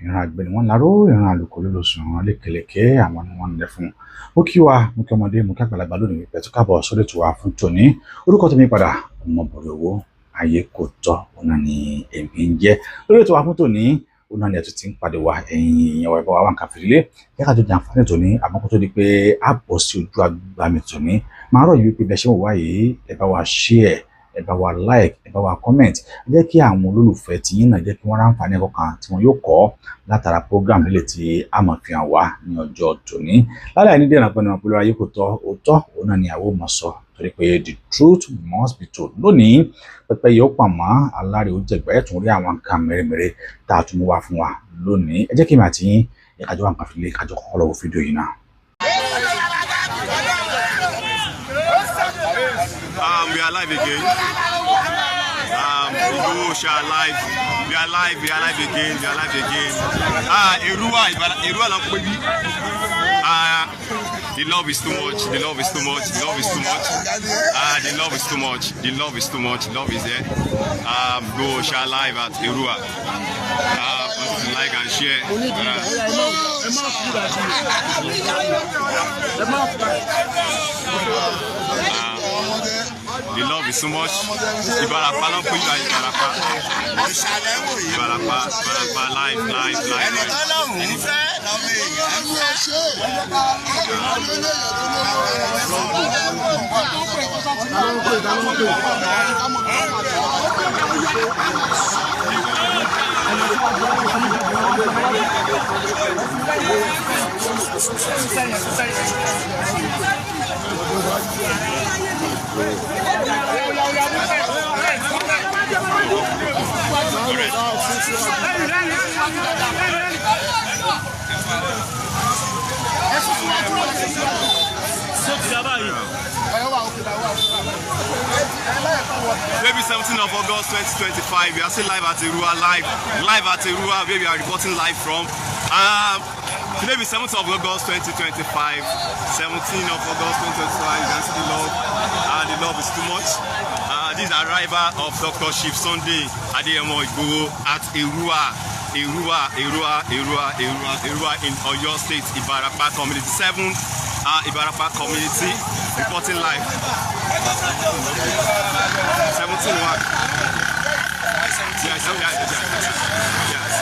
ìran àgbẹ̀ ni wọ́n láró ìran àlùkò ló lọ sùn àwọn lékeleke àwọn ni wọ́n ń lẹ fún ó kí wa mo kí ọmọdé mo kí àgbàlagbà lónìí pẹ̀tù káàbọ̀ sórí ètò wa fún tòní orúkọ tèmi padà ọmọ bọ̀rọ̀ owó ayé kò tọ́ ọ̀nà ni èmi ń jẹ́ lórí ètò wa fún tòní ọ̀nà ni ẹ̀tù ti ń padà wá ẹ̀yìn ìyẹn wa ìbọn wa wà nǹkan fìdílé yẹ ká tó jẹ àǹfààní tòní àmọ́ kó tó di pé a bọ̀ sí ojú agbami tòní máa rọ̀ yìí wípé bẹ́ẹ̀ ṣe wò wá yìí ẹ bá wa share ẹ bá wa like ẹ bá wa comment jẹ́ kí àwọn olólùfẹ́ tí yín náà jẹ́ kí wọ́n ráǹfààní ẹ̀kọ́ tí wọ́n yóò kọ́ látara program lílẹ̀ tí a máa fi hàn wá ní ọjọ́ tòní láláì ní dènà pẹ̀lú ọ̀pọ̀lọpọ̀ ayé kò tọ́ òótọ́ òun náà ni àwọn máa sọ torí pé the truth must be told lónìí pẹpẹ yóò pà mọ́ aláre ó jẹgbẹ́ ẹ̀ tún rí àwọn nǹkan mèremère tá a tún mú wá fún wa lónìí ẹ jẹ́ kí n àti yín ìkájọ́ wà nǹkan fi lé ìkájọ́ kọ́kọ́ lọ́wọ́ fídíò yìí náà. We are live again. We are live. We are live. We are live again. We are live again. Erua la baby. The love is too much. The love is too much. The love is too much. The love is too much. The love is too much. Love is there. Go share live at Erua. Like and share. The love is too much. Ibarapa ló ń pè yín Ibarapa. Ibarapa live. Maybe 17th of August 2025. We are still live at Erua, live at Erua, where we are reporting live from. Today is 7th of August 2025. 17th of August 2025. You can see the love. The love is too much. This is the arrival of Dr. Chief Sunday Adeyemo Igboho at Erua in Oyo State, Ibarapa Community 7. Ibarapa Community reporting live. 17-1. Yes.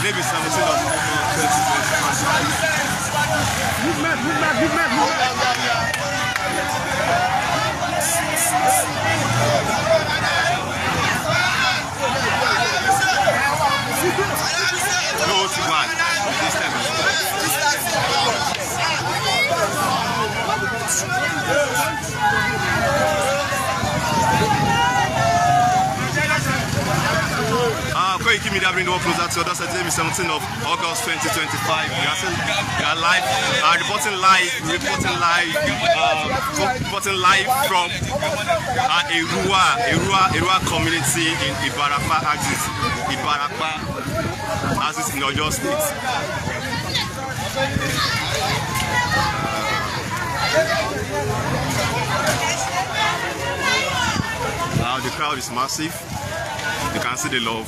Maybe 17 of 2025. Movement. Go to one. This time. Koiki Media bring the world closer to us. Today is 17th of August 2025. We are live, reporting live from Erua community in Ibarapa axis in Oyo State. The crowd is massive. You can see the love.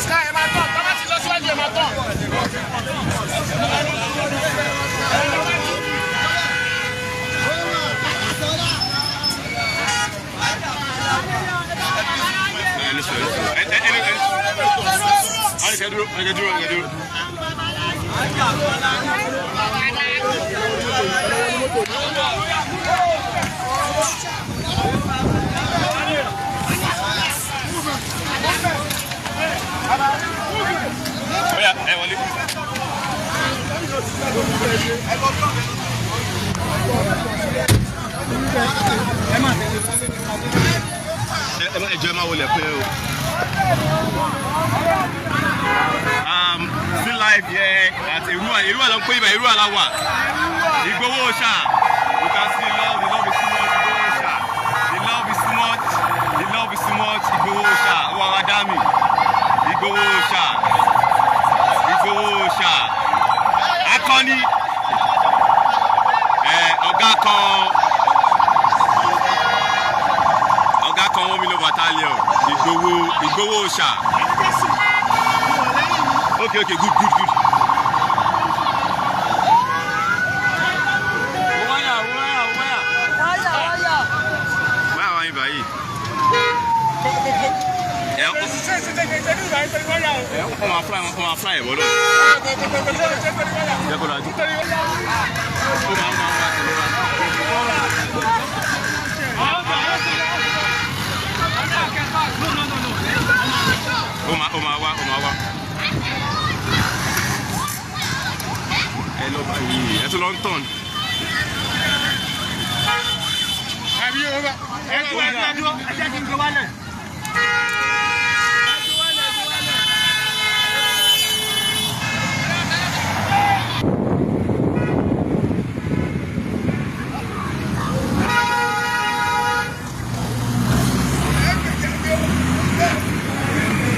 Sky, my God, come on, let's go, my God. Come on. yeah, ẹ wọlé. Ẹ jẹ́ máa wọlé pé o. Still live here at Èrúwà ló ń pè ibẹ̀ Èrúwà la wà. Ìgbòho ṣá. You can see the love is too much, Ìgbòho ṣá. The love is too much, Ìgbòho ṣá. Wọ́n ara dá mi. Ìgbòho ṣá. Ìgbòho ṣá. Akọni. Ọ̀gá kan 1 million battalion. Ìgbòho ṣá. Okay, good. Where are you, Bayi? On va fly, voilà. It's a long ton.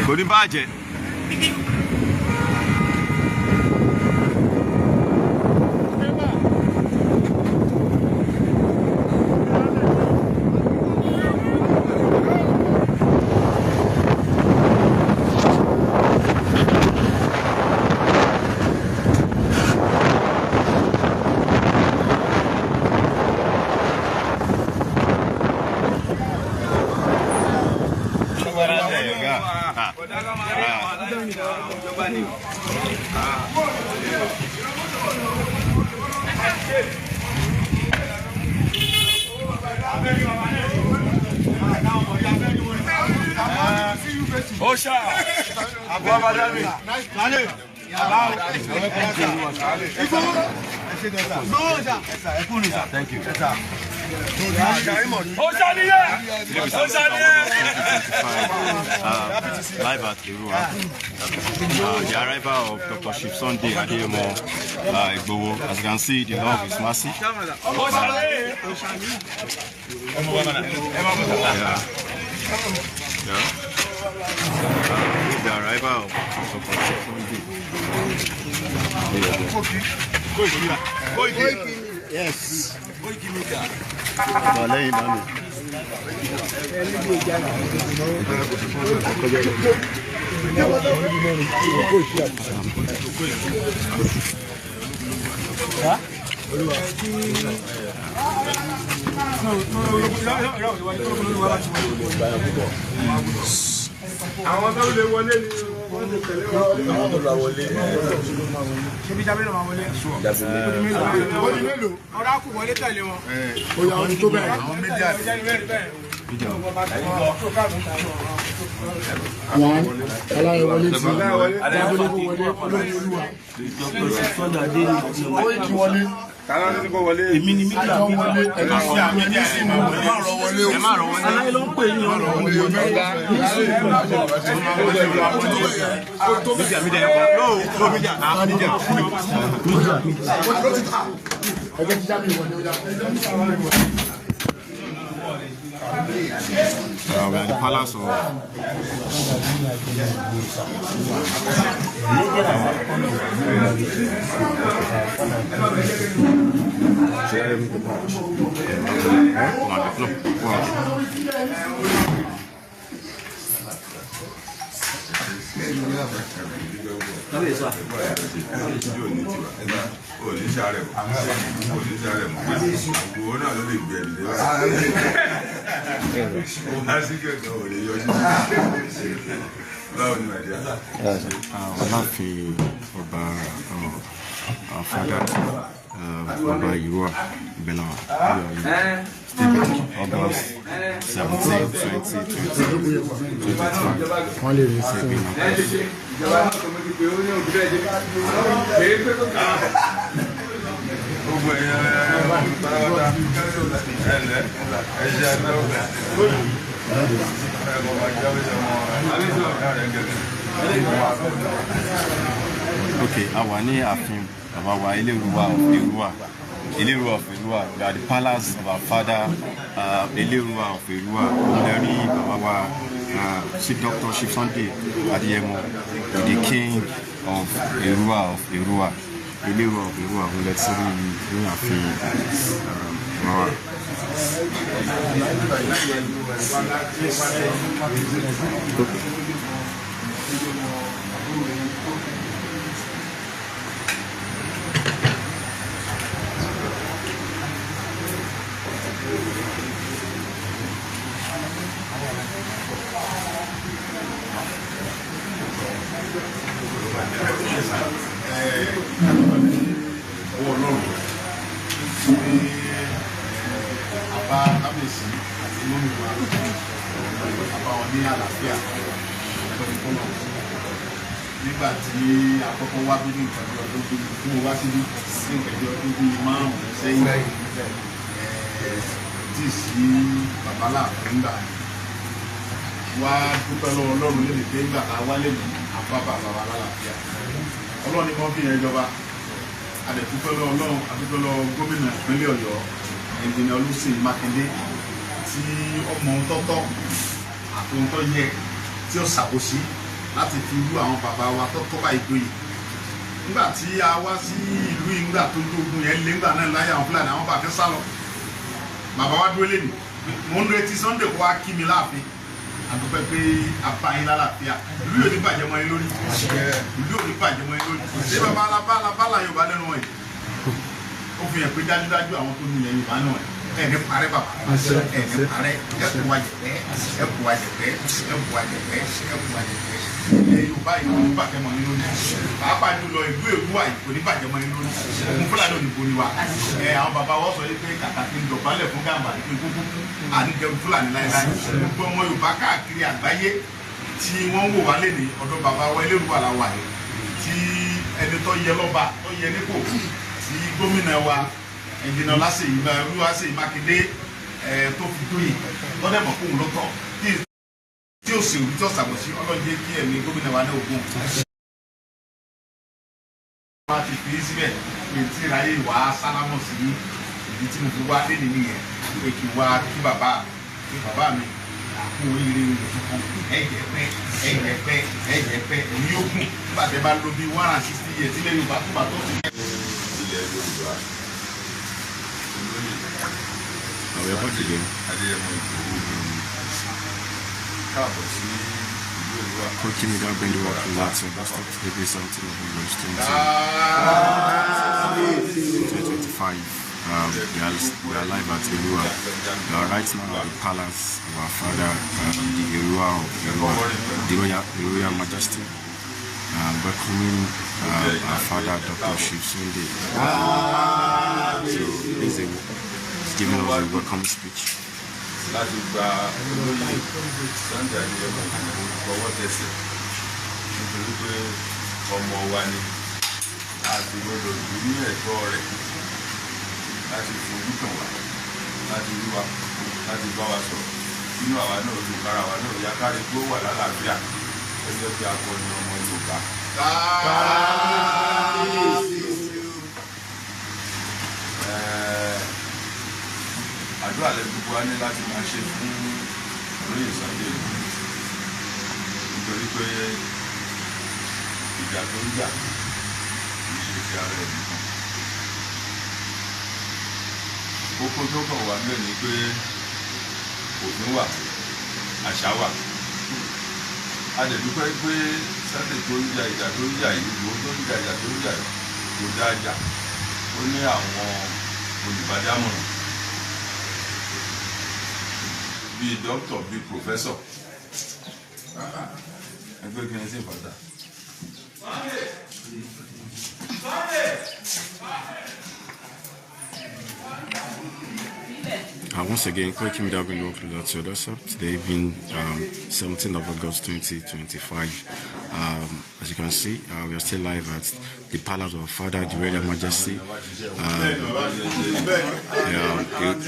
Kò ní bàjẹ́. Osha, thank you. Live at Èrúwà. The arrival of Dr. Chief Sunday Adeyemo Igboho. As you can see, the love is massive. The arrival of Dr. Chief Sunday. Yes. Àwọn tó lè wọlé ni wọ́n lè tẹ̀lé wọn. Àwọn tó lè wọlé. Ṣé bí Jábélò máa wọlé? Wọ́n ní mélòó? Ọ̀rá kù wọlé tẹ̀lé wọn. Ó yà wọn tó bẹ̀rẹ̀. Àwọn méjì àti. Àwọn aláìwọlé tí Jábélò kò wọlé olóyè Olúwa. Ó yẹ kí wọlé. Kàlá ní kò wọlé. Èmi ni mídíà wọlé. Ẹ má rọ wọlé. Ẹ má rọ wọlé. Aláì ló ń pè yín ọ̀rọ̀ wọlé. We're at the palace of Baba Irua Belawa. August 17, 2025. Okay, àwa ní ààfin bàbá wa Eleruwa of Erua. Eleruwa of Erua, we are the palace of our father Eleruwa of Erua. Olórí bàbá wa Chief Dr. Chief Sunday Adeyemo, the king of Erua of Erua. Eleruwa of Erua, we let's see ní ààfin bàbá. Nígbà tí àkọ́kọ́ wá bí ní ìtọ́jú ọdún bí fún wá sí ní ìtọ́jú ọdún bí márùn-ún sẹ́yìn tí sí babalá nígbà wá dúpẹ́ lọ́wọ́ Ọlọ́run lè dé nígbà tá a wálé ní àpapà bàbá lálàáfíà Ọlọ́run ni wọ́n fi yẹn jọba àdẹ̀dúpẹ́ lọ́wọ́ Ọlọ́run àdúpẹ́ lọ́wọ́ gómìnà ìpínlẹ̀ Ọ̀yọ́ Ẹnjìnìà Olúṣèyí Mákindé tí ọmọ tọ́tọ́ àtòǹtọ́ yẹ tí ó ṣàkóso láti fi irú àwọn bàbá wa tọ́tọ́ bá ìgbóyè nígbà tí a wá sí ìlú yìí nígbà tó dógún yẹn lé nígbà náà láyé àwọn Fúlàní àwọn bàbá fẹ́ sálọ bàbá wa dúró lẹ́nu mo ń retí Sunday kó wá kí mi láàfin àdúpẹ́ pé apáyín lálàáfíà ìlú yóò ní bàjẹ́ mọ́ yín lórí ìlú yóò ní bàjẹ́ mọ́ yín lórí ṣé bàbá alábàlá Yorùbá lẹ́nu wọ̀nyí ó fi hàn pé dájúdájú àwọn tó nílẹ̀ Yorùbá náà ẹni parẹ́ bàbá ẹni parẹ́ ẹkùn wájẹ̀pẹ́ ẹkùn wájẹ̀pẹ́ ẹkùn wájẹ̀pẹ́ ẹkùn wájẹ̀pẹ́ Yorùbá yìí kò ní bàjẹ́ mọ́ yín lórí pàápàá jùlọ ìlú Èrúwà yìí kò ní bàjẹ́ mọ́ yín lórí òkun Fúlàní òní borí wa àwọn bàbá wọ́n sọ pé kàkà kí n dọ̀bálẹ̀ fún gàmbà ní pé kúkú àníjẹun Fúlàní láéláé gbogbo ọmọ Yorùbá káàkiri àgbáyé tí wọ́n wò wá lé ní ọ̀dọ̀ bàbá wa Eleruwa la wà yìí tí ẹni tó yẹ lọ́ba tó yẹ nípò tí gómìnà wa Ẹnjìnìà Olúṣèyí Mákindé tó fi tó yìí lọ́dẹ̀ mọ̀ fóun ló tọ́ tí ó sì rí tí ó ṣàbòsí ọlọ́jẹ́ kí ẹ̀mí gómìnà wa ní ogun. wọ́n á ti fi síbẹ̀ pé tí ìráyè wá sálámọ̀ sí ìdí tí mo fi wá lé nìyẹn pé kí wá kí bàbá mi kú oríire tuntun ẹ̀jẹ̀ pẹ́ èmi yóò kù nígbà tẹ́ bá lò bí 160 years sílẹ̀ Yorùbá tó bá tó ti ilẹ̀ Yorùbá. Ọ̀rẹ́ bọ́ ti lè Adéyẹmọ Ìgbòho káàbọ̀ sí ìlú Èrúwà. Koiki Media bring the work to that, so that's not every something of August 2025. We are live at Erua. We are right now at the palace of our father, the Erua of Erua, the Royal Majesty, welcoming our father, Dr. Chief Sunday. So he's giving us a welcome speech. Láti gba olóyè Sunday Adéyẹmọ fọwọ́ tẹsẹ̀ nítorí pé ọmọ wa ni àti gbọdọ̀ lù ní ẹ̀tọ́ rẹ̀ láti fojú kàn wá láti rí wa láti bá wa sọ̀rọ̀ nínú àwa náà ló kára wa náà yá kárí pé ó wà lálàáfíà ẹgbẹ́ pé akọni ọmọ Yorùbá. Àdúrà lẹ gbogbo wa ní láti máa ṣe fún olóyè Sunday nítorí pé ìjà tó ń jà kì í ṣe ti ara ẹ̀ nìkan. Kókó tó kàn wá bẹ́ẹ̀ ni pé òfin wà àṣà wà. A lè dúpẹ́ pé Sunday tó ń jà ìjà tó ń jà yìí Ìgbòho tó ń jà ìjà tó ń jà yìí kò dáa jà. Ó ní àwọn olùbádámọ̀ràn bíi dókítà bíi pòfẹ́sọ̀ ẹgbẹ́ kí n sì fàdà. Once again, Koiki Media bring you closer to your doorstep. Today being 17th of August 2025. As you can see, we are still live at the Palace of Father, the Royal Majesty,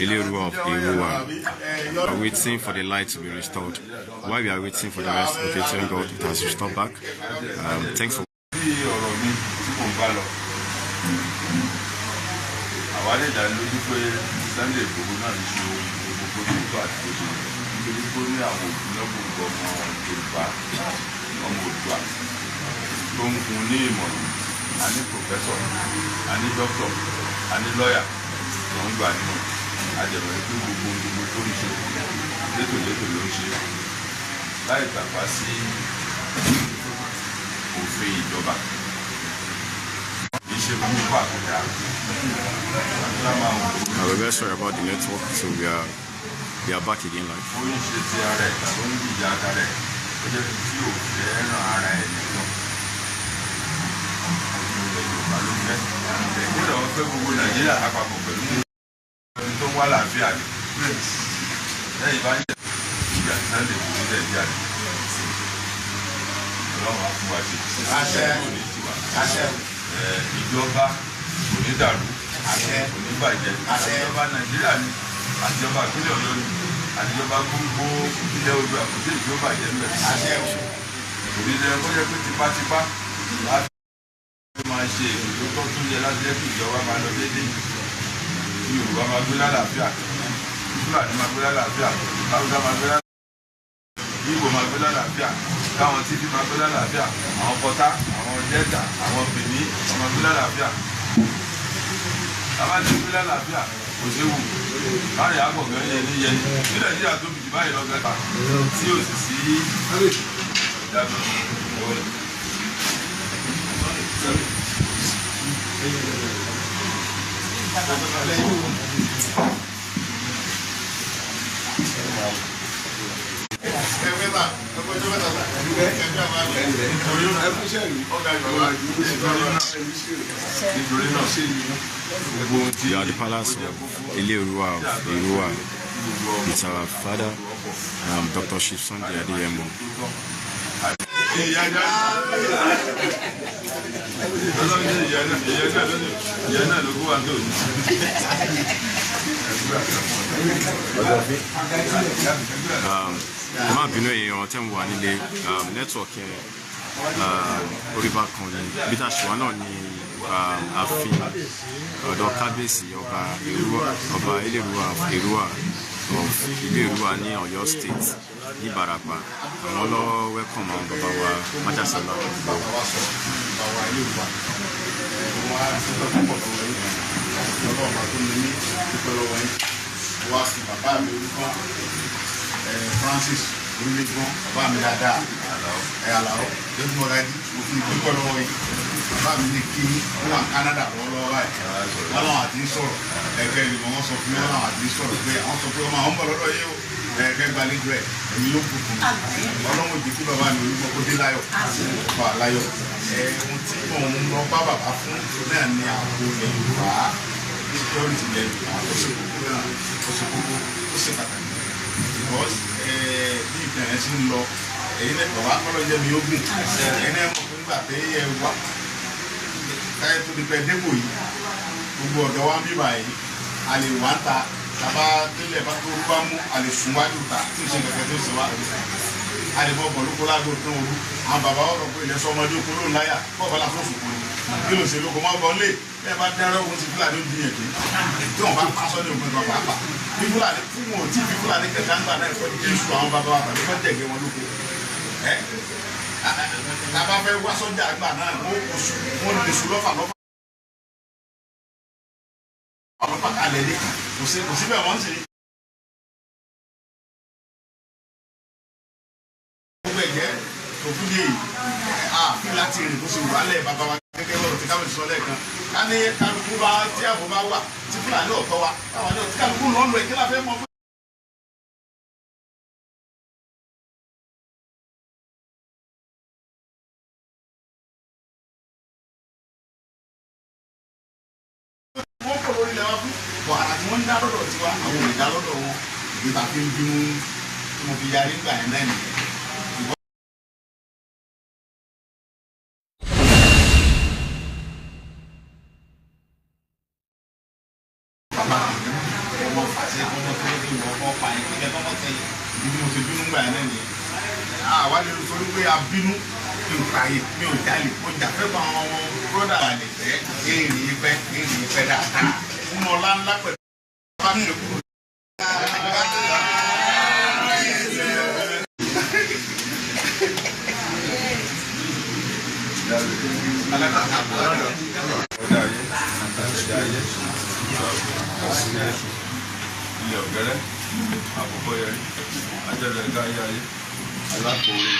Ilé-Ìrúwà of Ìrúwà. We are waiting for the light to be restored. While we are waiting for the rest, okay, thank God it has restored back. Thanks for. Àwálé ìdánilójú pé Sunday Igboho náà ń ṣe ohun gbogbo ní ìtọ́ àti òṣèlú nítorí pé ó ní àwọn òkúnlọ́gbọ̀n ọmọ Yorùbá ọmọ Oòduà tó ń fún ní ìmọ̀ràn. A ní pòfẹ́sọ̀, a ní dókítọ̀, a ní lọ́ọ̀yà tó ń gbà nínú àjẹmọ̀ pé gbogbo tó ń ṣe létòlétò ló ń ṣe láì tàpá sí òfin ìjọba. We're very sorry about the network, so we are back again live. Ìjọba kò ní dàrú, kò ní bàjẹ́, ìjọba Nàìjíríà ni, àjọba ìpínlẹ̀ Ọ̀yọ́ ni, àjọba gbogbo ilẹ̀ Oòduà kò sí ìjọba bàjẹ́ ńbẹ̀. Kò ní lẹ́yìn kó jẹ́ pé tipátipá láti máa ṣe ètò tó tún yẹ láti jẹ́ kí ìjọba máa lọ déédéé, kí Yorùbá máa gbé lálàáfíà, Fúlàní máa gbé lálàáfíà, Haúsá máa gbé lálàáfíà, Ìgbò máa gbé lálàáfíà, káwọn títí máa gbé lálàáfíà, àwọn Pọ̀tá, àwọn Delta, àwọn Benin máa gbé lálàáfíà. Àbá ti gbé lálàáfíà kò séwu. Báyìí àgbọ̀ngàn yẹn ní yẹn. Ní Nàìjíríà tóbi jù báyìí lọ́gẹ́ta tí ò sì sí ìdàgbà. We are the Palace of Ilé-Ìrúwà of Ìrúwà with our father, Dr. Chief Sunday Adeyemo. Má bínú èèyàn tẹ́ ń wà nílé nẹ́tíwọ̀kì oríba kan ní bí tá a ṣe wà náà ní ààfin ọ̀dọ̀ kábíyèsí ọba Ilé-Ìrúwà Ìrúwà Ilé-Ìrúwà ní Ọ̀yọ́ State ní Ìbàràpá. Àwọn lọ́wọ́ wẹ́kọ̀mù àwọn bàbá wa májàsálà. Francis orílẹ̀-èdè bàbá mi dáadáa Àlàó lẹ́nu ọ̀rá ẹ̀dí mo fi dúpọ̀ lọ́wọ́ yìí bàbá mi ní kí wọ́n wà Canada lọ́wọ́lọ́wọ́ báyìí wọ́n làwọn àti ń sọ̀rọ̀ ẹ̀kẹ́ ìlú wọn sọ fún mi wọ́n làwọn àti ń sọ̀rọ̀ pé àwọn sọ pé ọmọ àwọn bọ̀ lọ́dọ̀ yìí o ẹ̀kẹ́ gbàlejò ẹ̀ èmi ló kù fún mi ọlọ́run ìdí kí bàbá mi orúkọ kó dé láyọ̀ fà láyọ̀ ohun tí mò ń lọ bá bàbá fún náà ní àpò ilẹ̀ Yorùbá security ilẹ̀ Yorùbá ó ṣe kókó náà ó ṣe kókó ó ṣe pàtàkì because bí ìtàn ẹ̀ sì ń lọ ẹ̀yin náà bàbá kọ́lọ́jẹ́ mi ó gùn ẹ̀yin náà mọ̀ fún nígbà pé ẹ wà káyọ̀ tó di pẹ́ dépò yìí gbogbo ọ̀dọ́ wa ń bíbà yìí a lè wá ń ta tàbá délẹ̀ bá tó bá mú a lè sùn wájú ta tí ò ṣe kẹ̀kẹ́ tó ṣe wá a lè bọ́ bọ̀lú kó lágbo tó ń wú àwọn bàbá ọ̀rọ̀ pé ilẹ̀ sọmọdé okòó ló ń láyà bọ́ọ̀ bá lásán òṣùpọ̀ kí ló ṣe lóko máa bọ̀ lé bẹ́ẹ̀ bá dẹ́rẹ́ ogun ti Fúlàní ó dìyàn dé tí wọ́n bá pàṣọ ní ògùn ìgbà pàápàá bí Fúlàní fún wọn tí bí Fúlàní kẹta ń gbà náà ẹ̀kọ́ ní sùn àwọn bàbá wa tàbí wọ́n jẹ̀gẹ́ wọn lóko ẹ̀ tàbá fẹ́ wá sọ́jà àgbà náà wọ́n lè sùn lọ́fà ọlọ́pàá kalẹ̀ ní kò sí bẹ́ẹ̀ wọ́n ń ṣe. gbogbo ẹ̀jẹ̀ òfin lè fi láti rìn bó ṣe wà lẹ̀ bàbá wa gẹ́gẹ́ bọ́ọ̀rọ̀ tí káwọn ti sọ lẹ́ẹ̀kan ká ní kálukú bá tí àbọ̀ bá wà tí Fúlàní ọ̀tọ̀ wa káwọn ní ọ̀tí kálukú lọ́nà ẹ̀jẹ̀ láfẹ́ mọ́ fún. wọ́n kọ̀ lórí ilẹ̀ wa fún bọ̀ àrà tí wọ́n ń dá lọ́dọ̀ tiwa àwọn ò lè dá lọ́dọ̀ wọn ìgbà fi ń bínú tí mo fi yarí gbà ẹ̀ náà nìyẹn. bàbá ọmọ fàṣẹ ọmọ tó ló dé ìwọ ọkọ pa ẹ̀ kíkẹ́ tọ́mọ sẹ́yìn ìdí mo ti bínú gbà ẹ̀ náà nìyẹn. àwa lè sọ wípé a bínú mi ò kàyè mi ò jalè mo jà fẹ́ bá àwọn ọmọ bọ́dà àlè fẹ́ èrè ìfẹ́ dáadáa nínú ọlá ńlá pẹ̀lú bá mi lè kúrò. ilé ọ̀gẹ́rẹ́ àkókò yẹn ajẹ́rẹ́ ẹ̀ka ayé ayé alákòóre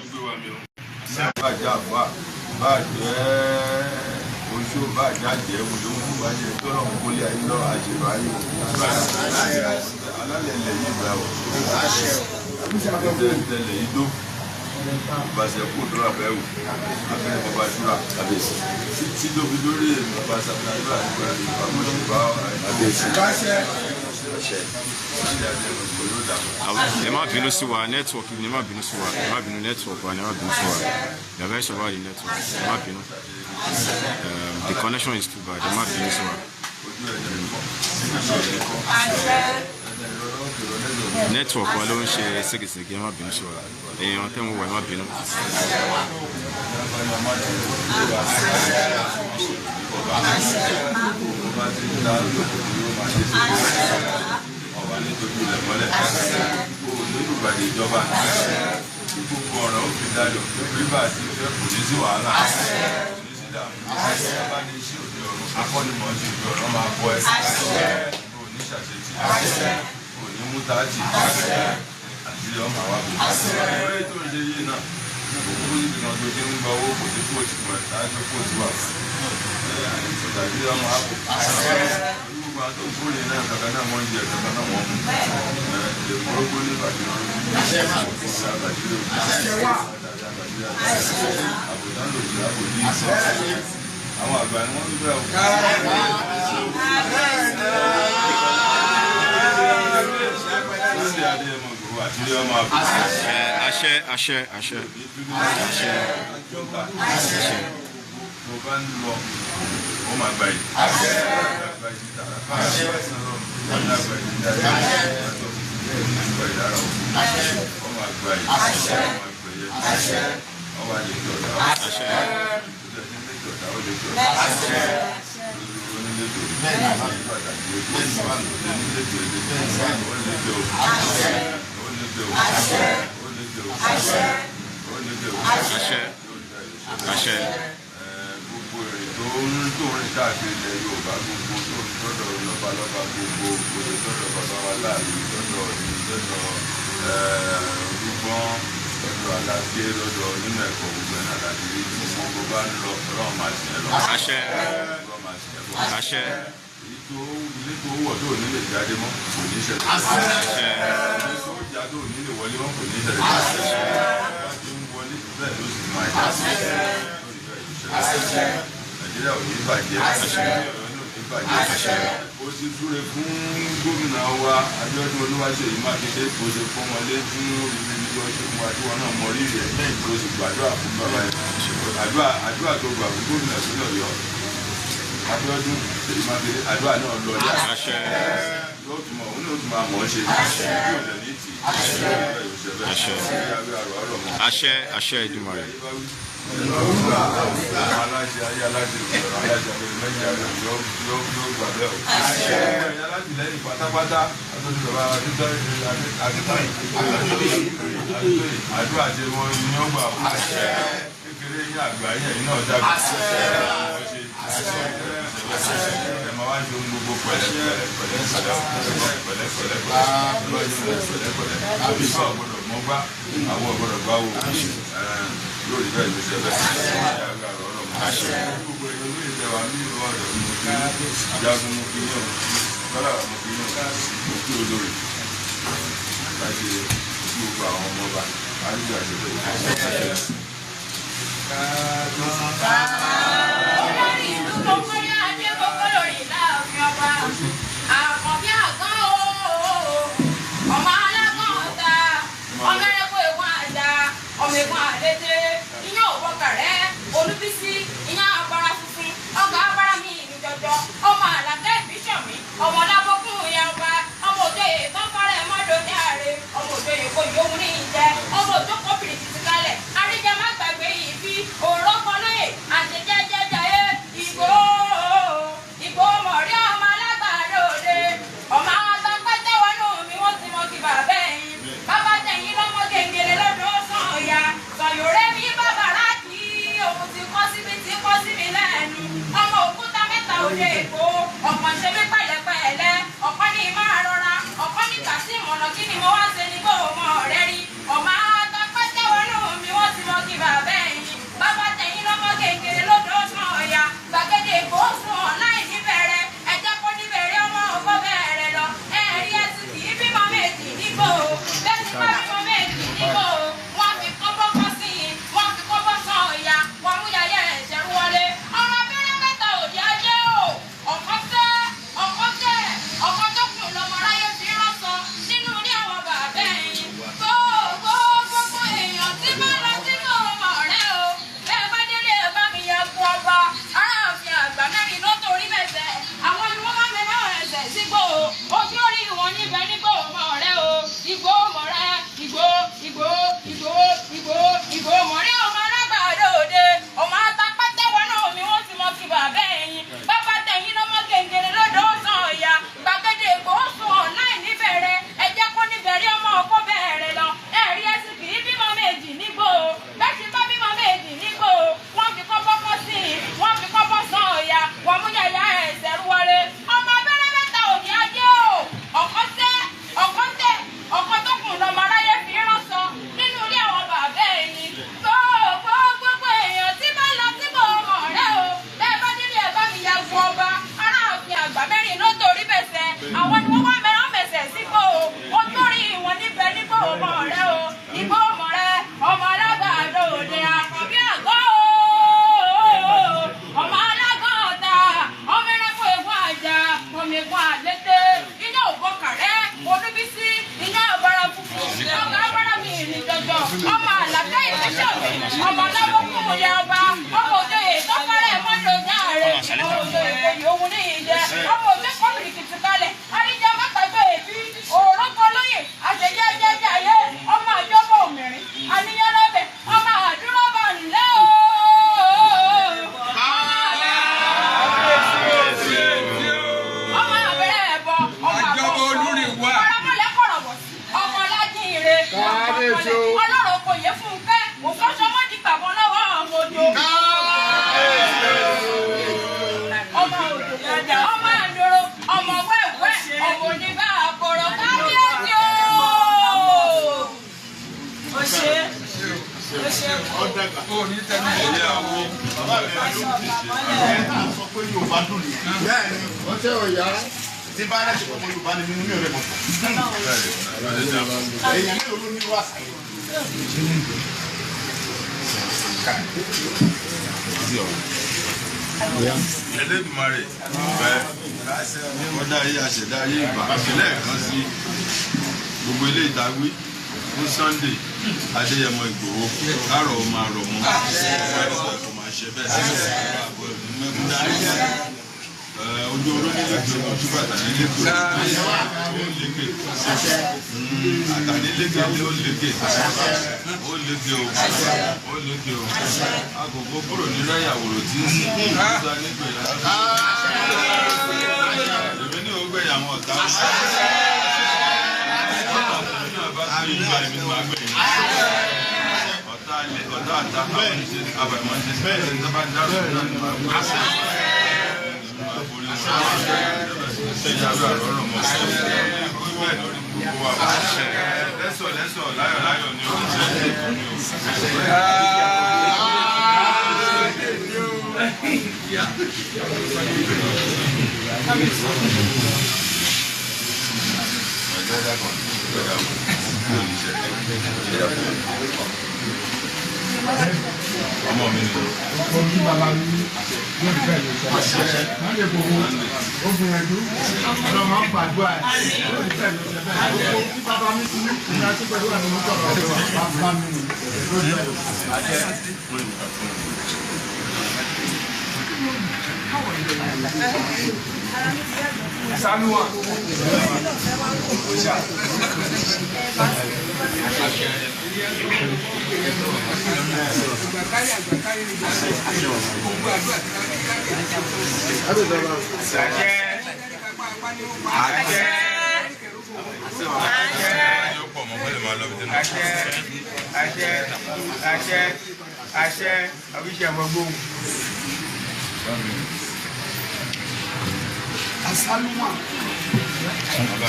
gbé wa mi o. bàjẹ́ àbúrò bàjẹ́ oṣù bàjẹ́ àjẹ́ olówó bàjẹ́ tọ́lọ̀ kólé ayé lọ́wọ́ àṣẹ̀rọ̀ ayé alálẹ̀ ilẹ̀ yìí gbà wọ̀ tẹ̀lẹ̀ yìí dó ìbáṣẹ kó tó rà bẹ́ẹ̀ wò abẹ́rẹ́ bàbá ṣúra àbẹ̀sí tí tóbi lórí èmi bàbá sàbẹ̀lá nígbà nígbà ìbámu ṣe bá àbẹ̀sí. ẹ má bínú sí wa network ni ẹ má bínú sí wa ẹ má bínú network wa ni ẹ má bínú sí wa the very about the network ẹ má bínú the connection is too bad ẹ má bínú sí wa. network wa ló ń ṣe ségesège ẹ má bínú sí wa èèyàn tẹ́ mo wà ẹ má bínú. ọba nítorí ilẹ̀ mọ́lẹ̀ nínú ìpàdé ìjọba gbogbo ọ̀rọ̀ ó fi dájọ́ rírà àti ìfẹ́ kò ní sí wàhálà kò ní sí dààmú ọba ní iṣẹ́ òde ọ̀run akọ́nimọ̀ ti ìjọ ọ̀rọ̀ máa bọ́ ẹ kò ní ṣàṣetì kò ní mú táàtì àti ọmọ àwa bò ó ètò ìṣe yìí náà òkú ìgbìmọ̀ tó ti ń gba owó kò sí kóòtù fún ẹ̀ táàjọ kóòtù wà fún ìtàgé ọmọ àpò gbogbo àti òkúrè náà kàkà náà wọ́n jẹ kàkà náà wọ́n mú lè mọ́rọ́gbó ní ìbàdí wọn àbùdá lòdì àbòdì àwọn àgbà ni wọ́n ń bẹ̀ ọ́. àṣẹ àṣẹ àṣẹ àṣẹ àṣẹ. mo bá ń lọ ó máa gbà yìí. Gbogbo èrè tó ń rìn káàkiri ilẹ̀ Yorùbá gbogbo tó ń tọ́dọ̀ lọ́balọ́ba gbogbo òde tọ́dọ̀ bàbá wa láàrin tọ́dọ̀ ní tọ́dọ̀ rúgbọ́n tọ́dọ̀ alágbé lọ́dọ̀ nínú ẹ̀kọ́ gbogbo ẹ̀ náà láti rí tí gbogbo bá ń lọ ọlọ́run máa sìn ẹ́ lọ. àṣẹ àṣẹ. ilé tó wọ̀ tó ní lè jáde mọ́ kò ní ṣẹlẹ̀. àṣẹ. ilé tó já tó ní lè wọlé mọ́ kò ní ṣẹlẹ̀. àṣẹ. bá ti ń wọlé bẹ́ẹ̀ ló sì máa já. àṣẹ. Nàìjíríà ò ní bàjẹ́. àṣẹ. àṣẹ. ó ti súre fún gómìnà wa Abíọ́dún Olúwaṣeyì Mákindé kó ṣe fún wọn lé fún ìrìnàjò ṣe fún wa tí wọn náà mọ rírì ẹ̀ kó sì gbàdúrà fún bàbá yẹn. àdúrà tó gbà fún gómìnà ìpínlẹ̀ Ọ̀yọ́ Abíọ́dún Ṣèyí Mákindé àdúrà náà lọ yá. àṣẹ. yóò tún mọ òun náà tún máa mọ̀ ọ́ ṣe. àṣẹ. yóò tẹ̀ ní tì. àṣẹ. àṣẹ. àṣẹ àṣẹ Èdùmàrè. aláṣẹ ayé aláṣẹ ìṣòro aláṣẹ ayé lẹ́yìn ayé yóò gbà bẹ́ẹ̀ o. àṣẹ. alátìlẹ́yìn pátápátá àtúntò bàbá akíntayìn àdúrà tí wọn ní ó gbà o. àṣẹ. kékeré yín àgbà yín ẹ̀yin náà dàgbà. àṣẹ. ẹ máa wá ṣe ohun gbogbo pẹ̀lẹ́pẹ̀lẹ́ àbíkọ́ ọ̀gbọ́dọ̀ mọ́gbá àwọn ọ̀gbọ́dọ̀ gbá wo yóò rí bẹ́ẹ̀ ló ṣe bẹ́ẹ̀ àṣẹ gbogbo ẹ̀yọ́ ní ìjẹwà ní ìlú ọ̀dọ̀ mo kí jagun mo kí yàn kọ́lá mo kí yàn mo kí olórí láti gbogbo àwọn ọmọ ọba àríjọ àṣẹ ọmọ lọ́wọ́ fún ìyá ọba ọmọ òjòyè tó fẹ́rẹ̀ mọ́tò járe ọmọ òjòyè èyí òun ní ìjẹ ọmọ òjòyè kọ́mìnì kìtì kalẹ̀ àríjẹ mọ́tàgbé èbí òrókò lóye àṣejẹ́jẹ́jẹ́ ayé ọmọ àjọpọ̀ òmìnirin àníyàn lọ́bẹ̀ ọmọ àdúrà bá ńlẹ́ o. ọmọ àbẹ̀rẹ̀ ẹ̀bọ ọmọ àjọpọ̀ olúri wà ọmọlẹ́kọ̀rọ̀bọ̀ ọmọ lájínire ọlọ́rọ̀ kò yẹ fún un kẹ́ òfóṣọ mọ́jì gbàgbọ́ lọ́wọ́ ọmọ òjò. ọmọ òjò dájà ọmọ àdúró ọmọ wẹ́wẹ́ ọmọ onígbà àkọrọ kábíyèsí o. ó ṣe ọ̀dàgbà. ó ní tẹ́lẹ̀ ilé àwọn bàbá rẹ̀ ló sọ pé Yorùbá dùn ní. bẹ́ẹ̀ ni wọ́n tẹ́ ọ yàrá tí bá rẹ̀ ṣe pọ̀ mọ́ Yorùbá ni mímú mi ò rẹ̀ mọ̀. èyí ni olú ní wàásù. Ẹlẹ́dùmarè fẹ́ ọ̀dà ayé àṣẹ̀dá ayé ìbà àṣẹlẹ̀ kan sí gbogbo ilé ìtawí fún Sunday Adéyẹmọ Ìgbòho káàrọ̀ ọmọ àrọ̀ mọ́ ọmọ máa ṣe bẹ́ẹ̀ ojú oró nílé tó ojú bàtà nílé tó ó lékè àtànílékè lé ó lékè ó lékè o agogo kúrò nínú ìyàwòrò tí ń sìn nígbà nígbà ìlànà èmi ní ògbé ìyàwó ọ̀tá ọ̀tá àtà àbàmọ́ ṣe bẹ́ẹ̀ ní sábà dárò náà ní wàá lẹ́sọ̀ láyọ̀ ni ó ọmọ mi ni ojú bàbá mi yóò fẹ́ lè sọ máa lè gbogbo ogun ẹ̀dú ọ̀nà máa ń gbàdúrà ẹ̀ yóò fẹ́ lè sọ bẹ́ẹ̀ ojú bàbá mi ti ní ìrìn àti pẹ̀lú àwọn ọmọkọ̀rọ̀ ọ̀dọ̀ bàbá mi ni yóò fẹ́ lè Sanua.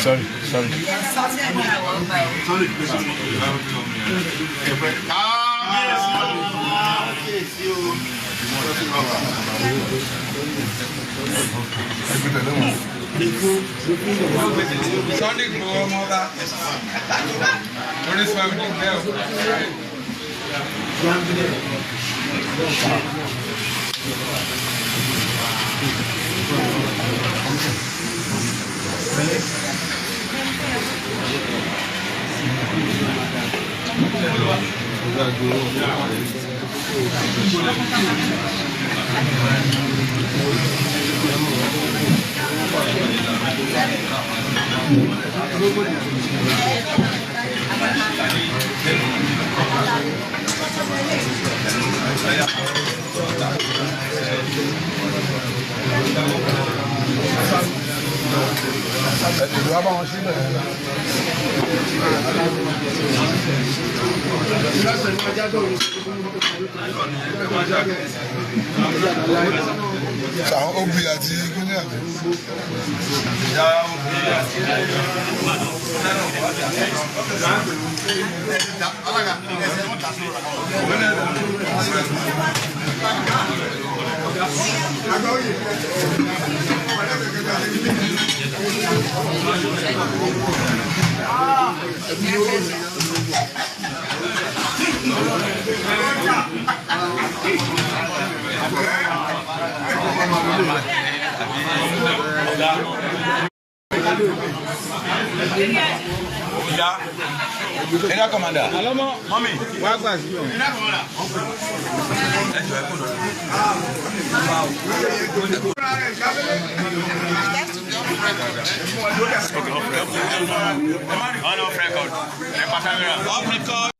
Sorry. Sunday gbowó ọmọ ọba orísun àwọn ìdílé o. Ìlú abáwọn sílẹ̀ àwọn obì àti gúnlẹ̀ àti Ẹ̀dá. Ẹ̀dá commander. Àlọ́mọ́. Mọ́mí. Wá gbà sí wọn. Ẹ̀dá commander. Ẹ̀jọ̀ ẹ̀kọ́ lọ. Off record. Off record.